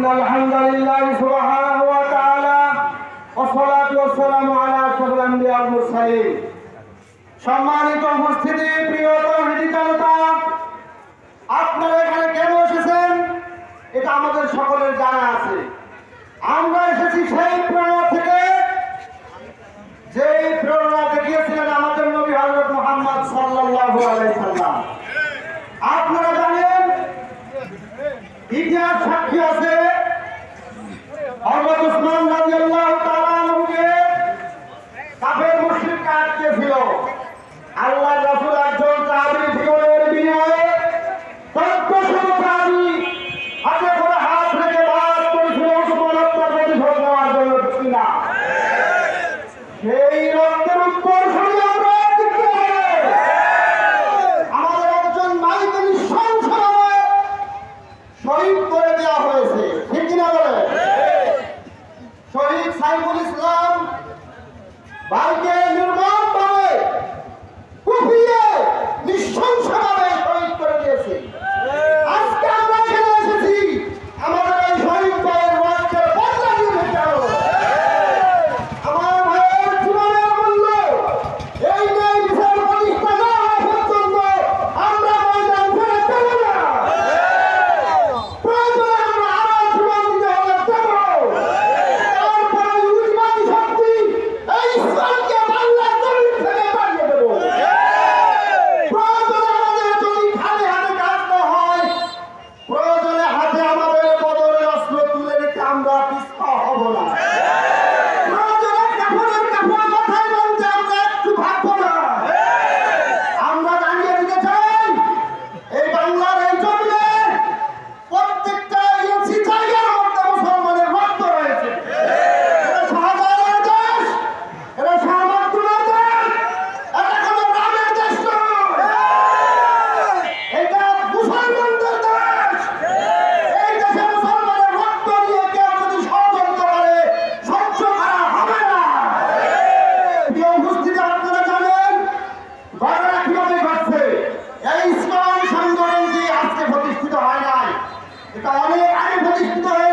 الحمد لله سبحانه وتعالى والصلاة والسلام على أشرف الأنبياء والمرسلين সম্মানিত উপস্থিতি প্রিয় তৌহিদি জনতা আপনারা এখানে কেন এসেছেন এটা আমাদের সকলের জানা আছে আমরা এসেছি সেই প্রেরণা থেকে যেই প্রেরণা দেখিয়েছিলেন আমাদের নবী হযরত মুহাম্মদ সাল্লাল্লাহু আলাইহি সাল্লাম আপনারা জানেন ইতিহাস সাক্ষী আছে হযরত উসমান রাদিয়াল্লাহু তাআলা আনহুকে কাফের মুশরিকরা আটকেছিল আল্লাহর রাসূল একজন সাহাবীর জীবনের বিনিময়ে ১৪০০ সাহাবী হাতে করে হাত রেখে বাদ করেছিল উসমান হত্যার প্রতিশোধ নেওয়ার জন্য ঠিক না সেই রক্তের উত্তর শুনে আমরা দিতে হবে আমাদের একজন মাইকে নিঃসংশয়ভাবে শহীদ করে দেওয়া হয়েছে ঠিক কিনা বলে শহীদ সাইফুল ইসলাম ভাইকে নির্মমভাবে কুপিয়ে নৃশংসভাবে শহীদ করে দিয়েছে আজকে আমরা এখানে এসেছি আমাদের এই শহীদ ভাইয়ের রক্তের বদলা নিয়ে নিতে হবে আমার ভাইয়ের জীবনের মূল্য এই ন্যায় বিচার প্রতিষ্ঠা না হওয়া পর্যন্ত আমরা ময়দান ছেড়ে দেব না প্রয়োজনে আমরা আরো জীবন দিতে হলে দেব তারপরে ইহুদিবাদী শক্তি এই ইসলামকে বাংলার জমিন থেকে বাড়িয়ে দেব প্রয়োজনে আমাদের যদি খালি হাতে কাজ না হয় প্রয়োজনে হাতে আমাদের বদরের অস্ত্র তুলে রেখে আমরা পিছপা হব না প্রয়োজনে কাপড়ের কাপড় মাথায় বাঁধতে আমরা একটু ভাববো না আমরা দাঁড়িয়ে দিতে চাই এই বাংলার এই জমিনে প্রত্যেকটা ইঞ্চি জায়গার মধ্যে মুসলমানের রক্ত রয়েছে এটা শাহজাহানের দেশ এটা শাহ মাকদুমের দেশ এটা কোনো রামের দেশ নয় এটা মুসলমানদের দেশ এই দেশে মুসলমানের রক্ত নিয়ে কেউ যদি ষড়যন্ত্র করে সহ্য করা হবে না প্রিয় উপস্থিতি আপনারা জানেন ঘটনা কিভাবে ঘটছে এই ইসলাম সংগঠনটি আজকে প্রতিষ্ঠিত হয় নাই এটা অনেক আগে প্রতিষ্ঠিত হয়ে